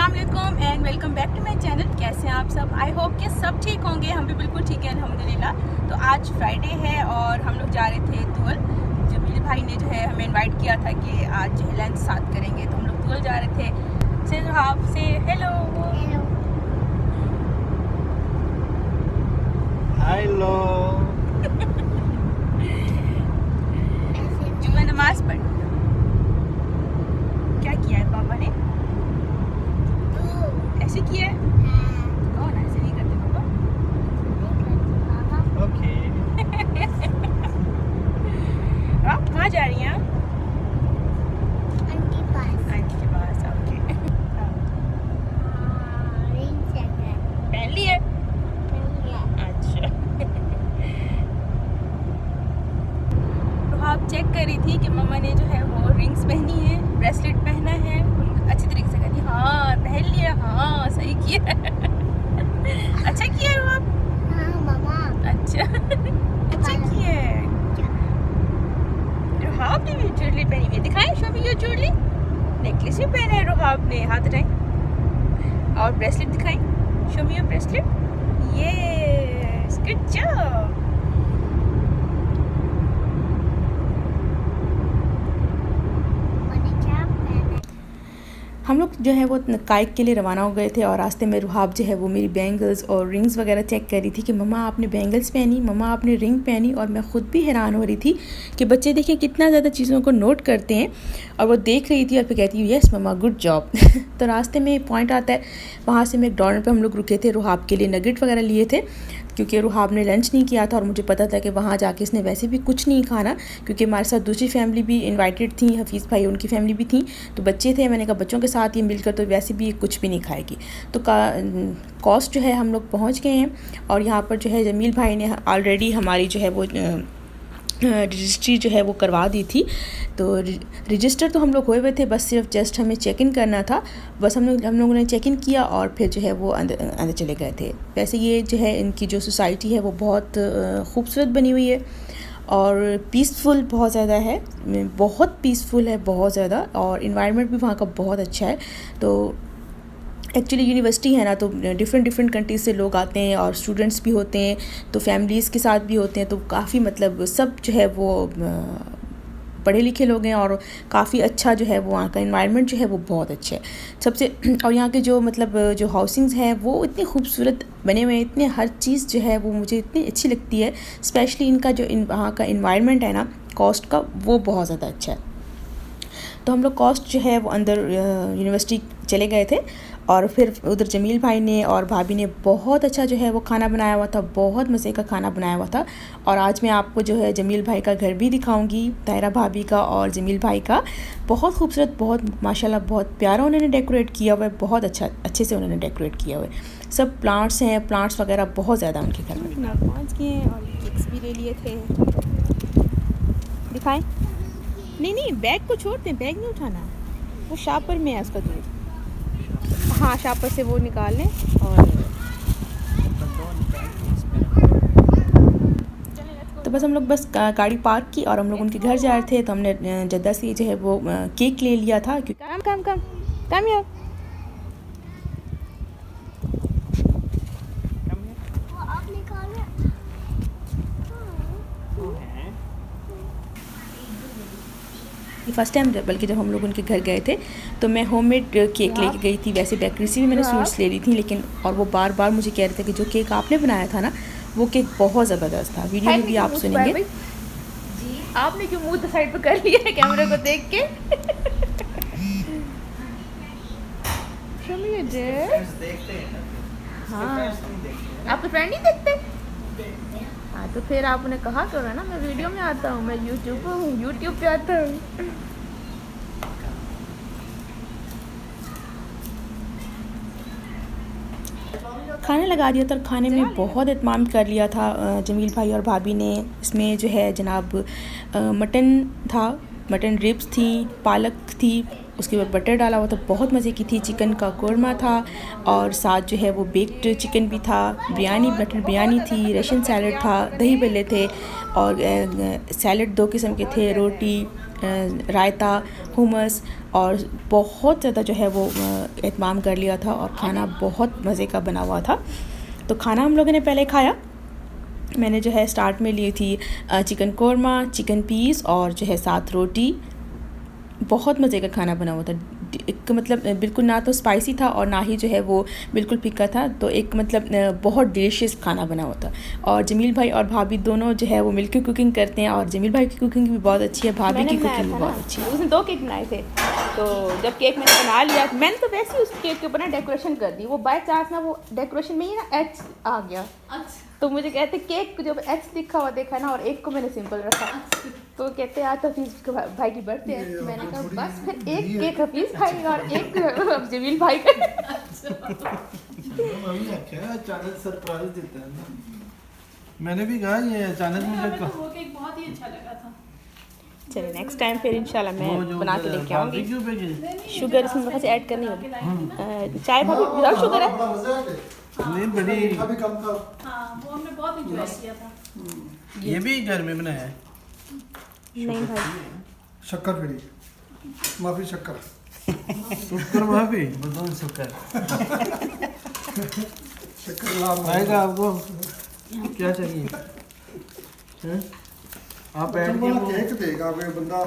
अस्सलाम वालेकुम and welcome back to my channel. कैसे हैं आप सब? आई होप कि सब ठीक होंगे। हम भी बिल्कुल ठीक है अल्हम्दुलिल्लाह। तो आज फ्राइडे है और हम लोग जा रहे थे तुअल। जमील भाई ने जो है हमें इनवाइट किया था कि आज जो है लंच साथ करेंगे, तो हम लोग तुअल जा रहे थे। से आपसे हेलो हेलो। जुम्मा नमाज पढ़ क्या किया है पापा ने? ऐसे किया है? कौन ऐसे नहीं करते पापा? ओके। आप कहाँ जा रही हैं? आंटी आंटी के पास। ओके। पहन ली है? अच्छा। तो आप चेक कर रही थी कि मम्मा ने जो है वो रिंग्स पहनी है, ब्रेसलेट पहना है। अच्छी तरीके से कहती हाँ पहन लिया, हाँ सही किया। अच्छा किया है वो आप? अच्छा अच्छा किया है। रोहाब ने भी ज्वेलरी पहनी हुई है। दिखाएं show me your jewellery. Necklace भी पहना है रोहाब ने, हाथ उठाएं। और ब्रेसलेट दिखाएं, show me your bracelet. Yes good job. हम लोग जो है वो काइक के लिए रवाना हो गए थे और रास्ते में रुहाब जो है वो मेरी बैंगल्स और रिंग्स वगैरह चेक कर रही थी कि मम्मा आपने बैंगल्स पहनी, मम्मा आपने रिंग पहनी। और मैं ख़ुद भी हैरान हो रही थी कि बच्चे देखें कितना ज़्यादा चीज़ों को नोट करते हैं। और वो देख रही थी और फिर कहती है यस मम्मा गुड जॉब। तो रास्ते में पॉइंट आता है, वहाँ से मैकडॉनल्ड पे हम लोग रुके थे, रुहाब के लिए नगेट वगैरह लिए थे क्योंकि रुहाब ने लंच नहीं किया था और मुझे पता था कि वहाँ जाके इसने वैसे भी कुछ नहीं खाना, क्योंकि हमारे साथ दूसरी फैमिली भी इनवाइटेड थी, हफीज़ भाई उनकी फैमिली भी थी। तो बच्चे थे, मैंने कहा बच्चों के साथ ये मिलकर तो वैसे भी कुछ भी नहीं खाएगी। तो कॉस्ट जो है हम लोग पहुँच गए हैं और यहाँ पर जो है जमील भाई ने ऑलरेडी हमारी जो है वो रजिस्ट्री जो है वो करवा दी थी। तो रजिस्टर तो हम लोग हुए हुए थे, बस सिर्फ जस्ट हमें चेक इन करना था। बस हम लोगों ने चेक इन किया और फिर जो है वो अंदर चले गए थे। वैसे ये जो है इनकी जो सोसाइटी है वो बहुत खूबसूरत बनी हुई है और पीसफुल बहुत ज़्यादा है, बहुत पीसफुल है बहुत ज़्यादा। और इन्वायरमेंट भी वहाँ का बहुत अच्छा है। तो एक्चुअली यूनिवर्सिटी है ना, तो डिफरेंट कंट्रीज़ से लोग आते हैं और स्टूडेंट्स भी होते हैं, तो फैमिलीज़ के साथ भी होते हैं। तो काफ़ी मतलब सब जो है वो पढ़े लिखे लोग हैं और काफ़ी अच्छा जो है वो वहाँ का इन्वायरमेंट जो है वो बहुत अच्छा है सबसे। और यहाँ के जो मतलब जो हाउसिंग्स हैं वो इतनी खूबसूरत बने हुए हैं, इतने हर चीज़ जो है वो मुझे इतनी अच्छी लगती है। स्पेशली इनका जो वहाँ का इन्वायरमेंट है ना कॉस्ट का, वो बहुत ज़्यादा अच्छा है। तो हम लोग कॉस्ट जो है वो अंदर यूनिवर्सिटी चले गए थे और फिर उधर जमील भाई ने और भाभी ने बहुत अच्छा जो है वो खाना बनाया हुआ था, बहुत मज़े का खाना बनाया हुआ था। और आज मैं आपको जो है जमील भाई का घर भी दिखाऊंगी, तायरा भाभी का और जमील भाई का। बहुत खूबसूरत, बहुत माशाल्लाह बहुत प्यारा उन्होंने डेकोरेट किया हुआ है, बहुत अच्छे से उन्होंने डेकोरेट किया हुआ है। सब प्लांट्स हैं, प्लांट्स वगैरह बहुत ज़्यादा उनके घर में। पहुँच गए हैं और केक्स भी ले लिए थे। दिखाएँ? नहीं बैग को छोड़ते हैं, बैग नहीं उठाना, वो शापर में है उसका दूध। हाँ शापर से वो निकाल लें और तो बस हम लोग बस गाड़ी पार्क की और हम लोग उनके घर जा रहे थे। तो हमने जद्दा से जो है वो केक ले लिया था क्योंकि कम यार फर्स्ट टाइम बल्कि जब हम लोग उनके घर गए थे तो मैं होममेड केक लेके गई थी। वैसे बेकरी से भी मैंने स्वीट्स ले ली थी, लेकिन और वो बार बार मुझे कह रहे थे कि जो केक आपने बनाया था ना वो केक बहुत ज़बरदस्त था। वीडियो में भी आप सुनेंगे। जी आपने क्यों मुंह साइड पे कर लिया है कैमरे को देख के? हाँ आप तो फ्रेंड नहीं देखते? हाँ तो फिर आपने कहा तो ना मैं वीडियो में आता हूँ, मैं यूट्यूब पे आता हूँ। खाने लगा दिया था और खाने में बहुत इत्माम कर लिया था जमील भाई और भाभी ने। इसमें जो है जनाब मटन था, मटन रिब्स थी, पालक थी, उसके ऊपर बटर डाला हुआ था, बहुत मज़े की थी। चिकन का कोरमा था और साथ जो है वो बेक्ड चिकन भी था, बिरयानी बटर बिरयानी थी, रशियन सैलड था, दही बल्ले थे और सैलड 2 किस्म के थे, रोटी, रायता, हुमस और बहुत ज़्यादा जो है वो एहतमाम कर लिया था और खाना बहुत मज़े का बना हुआ था। तो खाना हम लोगों ने पहले खाया। मैंने जो है स्टार्ट में ली थी चिकन कोरमा, चिकन पीस और जो है साथ रोटी। बहुत मज़े का खाना बना हुआ था। एक मतलब बिल्कुल ना तो स्पाइसी था और ना ही जो है वो बिल्कुल फीका था। तो एक मतलब बहुत डिलीशियस खाना बना हुआ था। और जमील भाई और भाभी दोनों जो है वो मिलकर कुकिंग करते हैं और जमील भाई की कुकिंग भी बहुत अच्छी है, भाभी की कुकिंग भी बहुत अच्छी है। उसने 2 केक बनाए थे, तो जब केक मैंने बना लिया, मैंने तो वैसे ही उस केक के ऊपर ना डेकोरेशन कर दी। वो बाय चांस ना वो डेकोरेशन में ही ना एच आ गया। तो मुझे कहते केक जब एच लिखा हुआ देखा ना और एक को मैंने सिंपल रखा। तो कहते आज तो हफीज़ भाई की बर्थडे है। मैंने कहा बस फिर एक केक हफीज़ खाएगा और एक जमील भाई का। अचानक सरप्राइज देता है ना। मैंने भी कहा ये अचानक मुझे वो केक बहुत ही अच्छा लगा था। चलिए नेक्स्ट टाइम फिर इंशाल्लाह मैं बना के लेके आऊँगी। शुगर इसमें वहाँ से ऐड करनी होगी। चाय भाभी विदाउट शुगर है? नहीं बड़ी अभी कम था। हाँ वो हमने बहुत एंजॉय किया था। ये भी घर में बनाया है? नहीं भाई, शक्कर फ्री, माफी शक्कर शुक्र माफी बताओ शुक्र शक्कर लाभ आएगा आपको क्या चाहिए हैं? आप ऐड केक देगा कोई बंदा।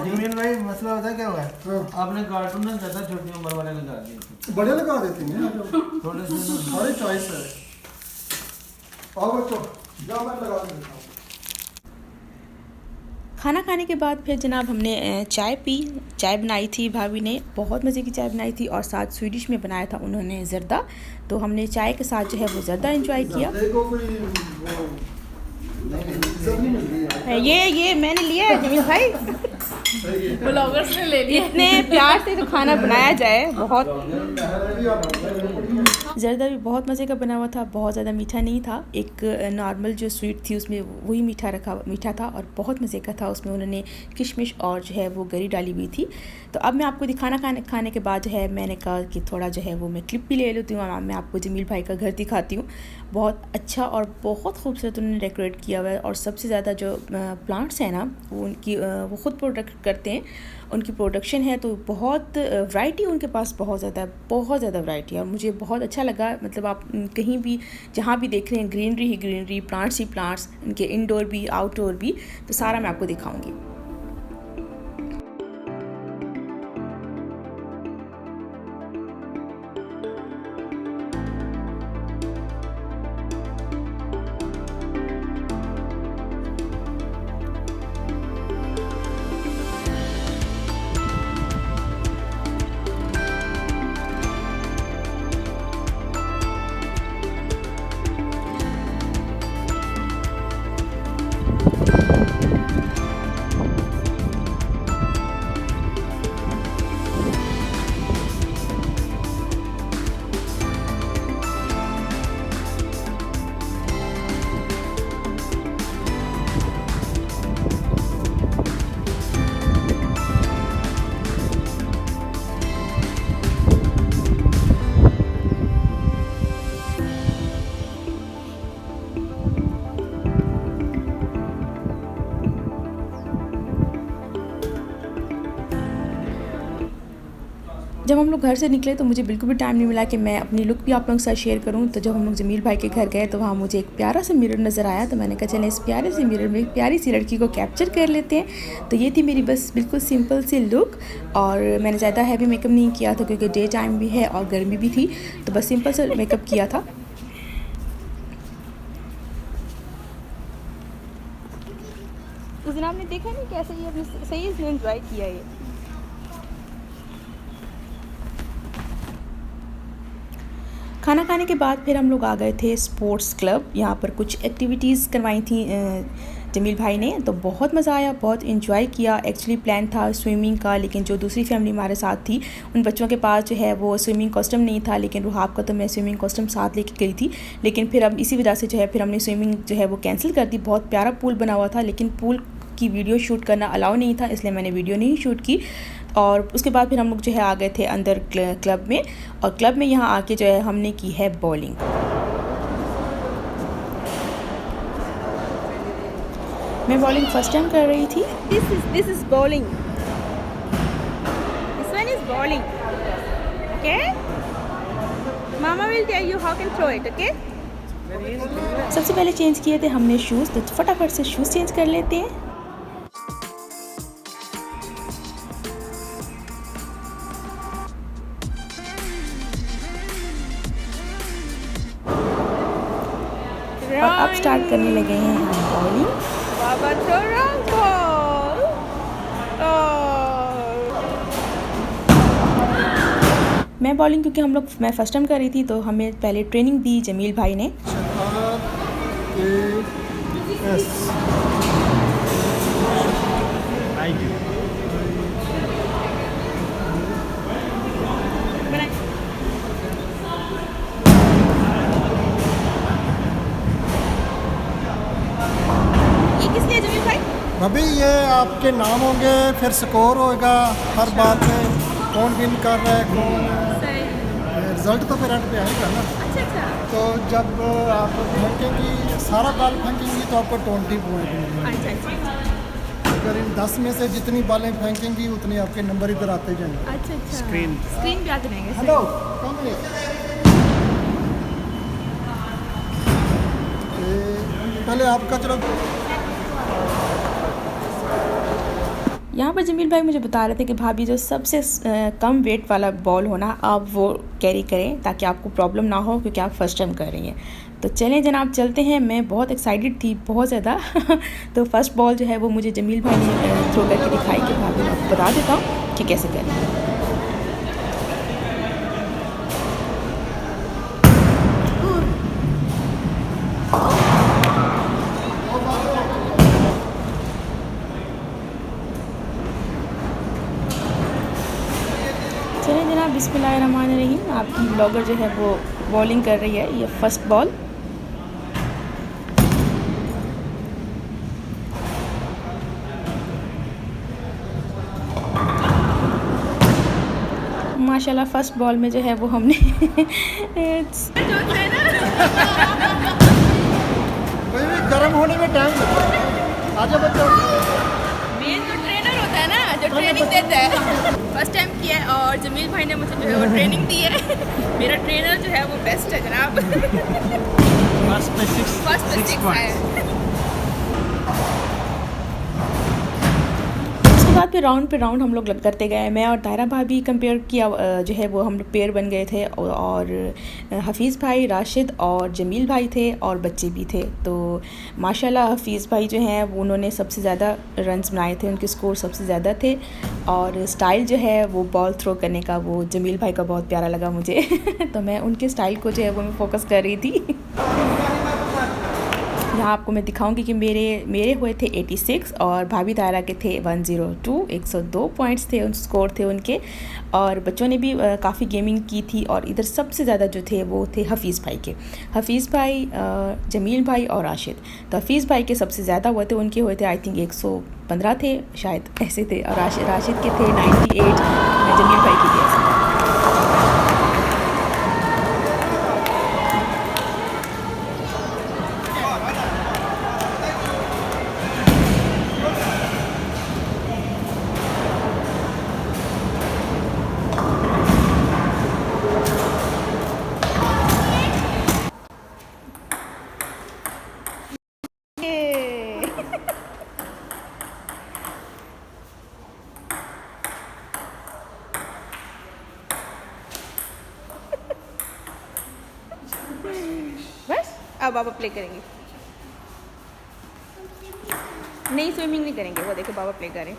जमील भाई मसला होता है क्या हुआ है? हाँ। आपने कार्टून ना ज़्यादा छोटी उम्र वाले लगा दिए बड़े लगा देते हैं थोड़े से ना। सारी चॉइस है। आओ बच्चों जाओ मैं लगा देता हूँ। खाना खाने के बाद फिर जनाब हमने चाय पी। चाय बनाई थी भाभी ने, बहुत मज़े की चाय बनाई थी और साथ स्वीडिश में बनाया था उन्होंने ज़र्दा। तो हमने चाय के साथ जो है वो ज़र्दा एंजॉय किया। देखो कोई वो इज्जत नहीं मिल रही है। ये मैंने लिया है जमील भाई, ब्लॉगर्स ने ले लिया। इतने प्यार से तो खाना बनाया जाए। बहुत ज़र्दा भी बहुत मज़े का बना हुआ था, बहुत ज़्यादा मीठा नहीं था। एक नॉर्मल जो स्वीट थी उसमें वही मीठा था और बहुत मज़े का था। उसमें उन्होंने किशमिश और जो है वो गरी डाली हुई थी। तो अब मैं आपको खाने के बाद जो है मैंने कहा कि थोड़ा जो है वो मैं क्लिप भी ले लेती हूँ और मैं आपको जमील भाई का घर दिखाती हूँ। बहुत अच्छा और बहुत खूबसूरत उन्होंने डेकोरेट किया हुआ है। और सबसे ज़्यादा जो प्लांट्स हैं ना वो ख़ुद प्रोडक्ट करते हैं, उनकी प्रोडक्शन है। तो बहुत वैरायटी उनके पास बहुत ज़्यादा वैरायटी है और मुझे बहुत अच्छा लगा। मतलब आप कहीं भी जहाँ भी देख रहे हैं ग्रीनरी ही ग्रीनरी, प्लांट्स ही प्लांट्स, इनके इंडोर भी आउटडोर भी। तो सारा मैं आपको दिखाऊंगी। जब हम लोग घर से निकले तो मुझे बिल्कुल भी टाइम नहीं मिला कि मैं अपनी लुक भी आप लोगों के साथ शेयर करूं। तो जब हम लोग जमील भाई के घर गए तो वहाँ मुझे एक प्यारा सा मिरर नज़र आया। तो मैंने कहा चलें इस प्यारे से मिरर में एक प्यारी सी लड़की को कैप्चर कर लेते हैं। तो ये थी मेरी बस बिल्कुल सिंपल सी लुक। और मैंने ज़्यादा हैवी मेकअप नहीं किया था क्योंकि डे टाइम भी है और गर्मी भी थी, तो बस सिंपल सा मेकअप किया था। उस दिन आपने देखा नहीं कैसे ये अपने सही से एंजॉय किया ये। खाना खाने के बाद फिर हम लोग आ गए थे स्पोर्ट्स क्लब। यहाँ पर कुछ एक्टिविटीज़ करवाई थी जमील भाई ने, तो बहुत मज़ा आया, बहुत एंजॉय किया। एक्चुअली प्लान था स्विमिंग का, लेकिन जो दूसरी फैमिली हमारे साथ थी उन बच्चों के पास जो है वो स्विमिंग कॉस्ट्यूम नहीं था, लेकिन रुहाब का तो मैं स्विमिंग कॉस्ट्यूम साथ लेके गई थी। लेकिन फिर अब इसी वजह से जो है फिर हमने स्विमिंग जो है वो कैंसिल कर दी। बहुत प्यारा पूल बना हुआ था, लेकिन पूल की वीडियो शूट करना अलाउ नहीं था, इसलिए मैंने वीडियो नहीं शूट की। और उसके बाद फिर हम लोग जो है आ गए थे अंदर क्लब में, और क्लब में यहाँ आके जो है हमने की है बॉलिंग। मैं बॉलिंग फर्स्ट टाइम कर रही थी। This is bowling. bowling. Okay? Mama will tell you how can throw it. Okay? सबसे पहले चेंज किए थे हमने शूज़, तो फटाफट से शूज़ चेंज कर लेते हैं। और अब स्टार्ट करने लगे हैं हम bowling. Baba throw wrong ball. Oh. मैं बॉलिंग क्योंकि मैं फर्स्ट टाइम कर रही थी, तो हमें पहले ट्रेनिंग दी जमील भाई ने। RAS ये किस लिए जमील भाई? अभी ये आपके नाम होंगे, फिर स्कोर होगा हर बार पे, कौन विन कर रहा है, कौन सही। रिजल्ट तो फिर एंड पे आएगा ना। अच्छा। तो जब आप फेंकेंगी, सारा बॉल फेंकेंगी तो आपको 20 पॉइंट मिलेंगे। अच्छा। अगर इन 10 में से जितनी बॉलें फेंकेंगी उतने आपके नंबर इधर आते जाएंगे। अच्छा। स्क्रीन पे आते रहेंगे। हेलो, कौन है? पहले आपका चलो। यहाँ पर जमील भाई मुझे बता रहे थे कि भाभी जो सबसे कम वेट वाला बॉल होना आप वो कैरी करें, ताकि आपको प्रॉब्लम ना हो, क्योंकि आप फर्स्ट टाइम कर रही हैं। तो चलें जनाब, चलते हैं। मैं बहुत एक्साइटेड थी, बहुत ज़्यादा। तो फर्स्ट बॉल जो है वो मुझे जमील भाई ने थ्रो करके दिखाई कि भाभी मैं आपको बता देता हूँ कि कैसे करें। चलें जनाब, बिस्मिल्लाहिर्रहमानिर्रहीम। आपकी ब्लॉगर जो है वो बॉलिंग कर रही है। ये फर्स्ट बॉल। माशाल्लाह फर्स्ट बॉल में जो है वो हमने कोई भी गर्म होने में टाइम लगता। आजा बच्चों। मेन जो ट्रेनर होता है ना, जो ट्रेनिंग देता है, फर्स्ट टाइम किया है और जमील भाई ने मुझे जो है वो ट्रेनिंग दी है। मेरा ट्रेनर जो है वो बेस्ट है जनाब। फर्स्ट पे 6 है। उसके बाद फिर राउंड पे राउंड हम लोग करते गए। मैं और तायरा भाभी कंपेयर किया, जो है वो हम लोग पेयर बन गए थे, और हफीज़ भाई, राशिद और जमील भाई थे, और बच्चे भी थे। तो माशाल्लाह हफीज़ भाई जो हैं वो उन्होंने सबसे ज़्यादा रन्स बनाए थे, उनके स्कोर सबसे ज़्यादा थे। और स्टाइल जो है वो बॉल थ्रो करने का वो जमील भाई का बहुत प्यारा लगा मुझे। तो मैं उनके स्टाइल को जो है वो मैं फोकस कर रही थी। यहाँ आपको मैं दिखाऊंगी कि मेरे हुए थे 86 और भाभी तारा के थे 102। 102 पॉइंट्स थे, स्कोर थे उनके। और बच्चों ने भी काफ़ी गेमिंग की थी। और इधर सबसे ज़्यादा जो थे वो थे हफीज़ भाई के। हफीज़ भाई, जमील भाई और राशिद। तो हफीज़ भाई के सबसे ज़्यादा हुए थे, उनके हुए थे आई थिंक 115 थे शायद, ऐसे थे। और राशिद के थे 98, जमील भाई के थे। बस अब बाबा प्ले करेंगे। नहीं, स्विमिंग नहीं करेंगे, वो देखो बाबा प्ले करें।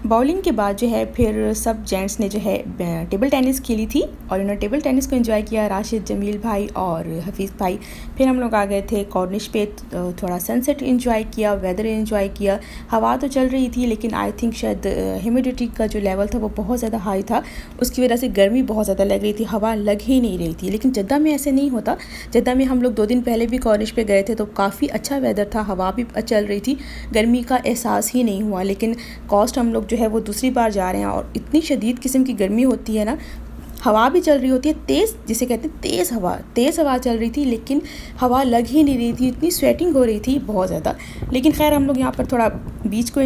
बाउलिंग के बाद जो है फिर सब जेंट्स ने जो है टेबल टेनिस खेली थी और इन्होंने टेबल टेनिस को एंजॉय किया, राशिद, जमील भाई और हफीज़ भाई। फिर हम लोग आ गए थे कॉर्निश पे, थोड़ा सनसेट एंजॉय किया, वेदर एंजॉय किया। हवा तो चल रही थी लेकिन आई थिंक शायद ह्यूमिडिटी का जो लेवल था वो बहुत ज़्यादा हाई था, उसकी वजह से गर्मी बहुत ज़्यादा लग रही थी, हवा लग ही नहीं रही थी। लेकिन जद्दा में ऐसे नहीं होता। जद्दा में हम लोग 2 दिन पहले भी कॉर्निश पे गए थे तो काफ़ी अच्छा वेदर था, हवा भी चल रही थी, गर्मी का एहसास ही नहीं हुआ। लेकिन कॉस्ट हम लोग जो है वो दूसरी बार जा रहे हैं और इतनी शदीद किस्म की गर्मी होती है ना, हवा भी चल रही होती है तेज़, जिसे कहते हैं तेज़ हवा चल रही थी लेकिन हवा लग ही नहीं रही थी, इतनी स्वेटिंग हो रही थी बहुत ज़्यादा। लेकिन खैर हम लोग यहाँ पर थोड़ा बीच को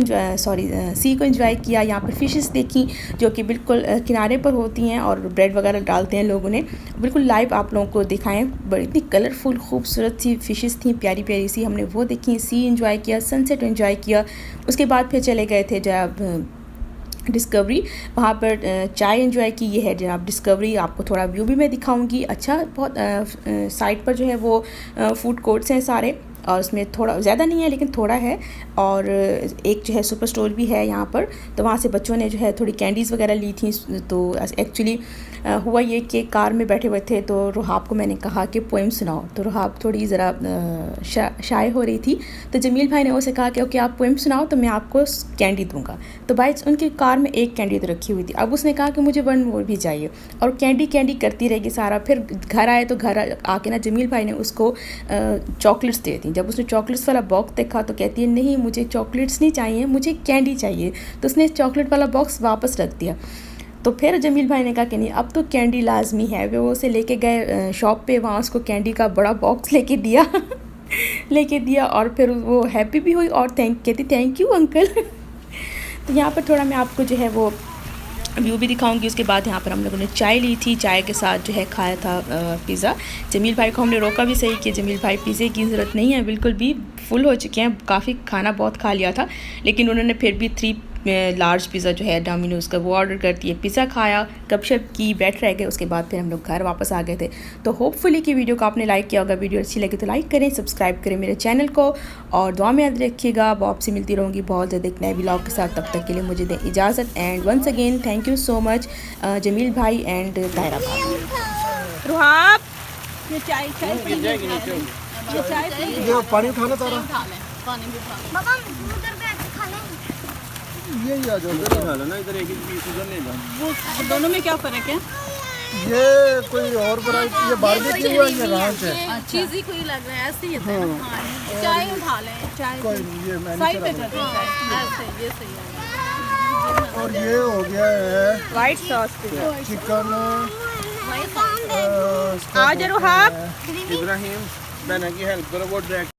सी को एंजॉय किया। यहाँ पर फ़िशेस देखी जो कि बिल्कुल किनारे पर होती हैं और ब्रेड वगैरह डालते हैं लोगों ने, बिल्कुल लाइव आप लोगों को दिखाएं। बड़ी इतनी कलरफुल खूबसूरत सी फ़िशेस थी, प्यारी प्यारी सी, हमने वो देखी, सी एंजॉय किया, सनसेट एंजॉय किया। उसके बाद फिर चले गए थे जब डिस्कवरी, वहाँ पर चाय एंजॉय की। ये है जनाब डिस्कवरी, आपको थोड़ा व्यू भी मैं दिखाऊंगी। अच्छा बहुत साइड पर जो है वो फूड कोर्ट्स हैं सारे और उसमें थोड़ा ज़्यादा नहीं है लेकिन थोड़ा है, और एक जो है सुपर स्टोर भी है यहाँ पर। तो वहाँ से बच्चों ने जो है थोड़ी कैंडीज़ वगैरह ली थी। तो एक्चुअली हुआ ये कि कार में बैठे हुए थे तो रुहाब को मैंने कहा कि पोएम सुनाओ, तो रुहाब थोड़ी ज़रा शाय हो रही थी। तो जमील भाई ने उसे कहा कि ओके आप पोएम सुनाओ तो मैं आपको कैंडी दूंगा। तो भाई उनकी कार में एक कैंडी तो रखी हुई थी, अब उसने कहा कि मुझे 1 मोर भी चाहिए और कैंडी करती रहेगी सारा। फिर घर आए तो घर आके ना जमील भाई ने उसको चॉकलेट्स दे दी। जब उसने चॉकलेट्स वाला बॉक्स देखा तो कहती है नहीं मुझे चॉकलेट्स नहीं चाहिए, मुझे कैंडी चाहिए। तो उसने चॉकलेट वाला बॉक्स वापस रख दिया। तो फिर जमील भाई ने कहा कि नहीं अब तो कैंडी लाजमी है। वो उसे लेके गए शॉप पे, वहाँ उसको कैंडी का बड़ा बॉक्स लेके दिया और फिर वो हैप्पी भी हुई और कहती थैंक यू अंकल। तो यहाँ पर थोड़ा मैं आपको जो है वो व्यू भी दिखाऊंगी। उसके बाद यहाँ पर हम लोगों ने चाय ली थी, चाय के साथ जो है खाया था पिज़्ज़ा। जमील भाई को हमने रोका भी सही कि जमील भाई पिज़्ज़े की ज़रूरत नहीं है, बिल्कुल भी फुल हो चुके हैं, काफ़ी खाना बहुत खा लिया था। लेकिन उन्होंने फिर भी 3 लार्ज पिज़्ज़ा जो है डोमिनोज़ का वो ऑर्डर कर दिए, पिज़्ज़ा खाया, गपशप की, बैठ रह गए। उसके बाद फिर हम लोग घर वापस आ गए थे। तो होपफुली कि वीडियो को आपने लाइक किया होगा, वीडियो अच्छी लगी तो लाइक करें, सब्सक्राइब करें मेरे चैनल को और दुआ में याद रखिएगा। आपसे मिलती रहूँगी बहुत जल्द एक नए व्लॉग के साथ, तब तक के लिए मुझे दें इजाज़त। And once again thank you so much Jamil भाई एंड तायरा भाई। रुहाब ये चाय जो पानी उठाना तारा ये ही आ जाओ, इधर खा लो ना, इधर एक पीस उधर ले जाओ। वो दोनों में क्या फ़र्क है? ये कोई और वैरायटी, ये बारबेक्यू हुआ, ये रांच है। चीज़ ही कोई लग रहा है, ऐसे ही है ना। चाय उठा लें, चाय कोई नहीं, ये मैंने साइड पे कर दें चाय, ऐसे ये सही है। और ये हो गया है वाइट सॉस चिकन। आज रुहाब इब्राहिम बहना की हेल्प करो, वो डायरेक्ट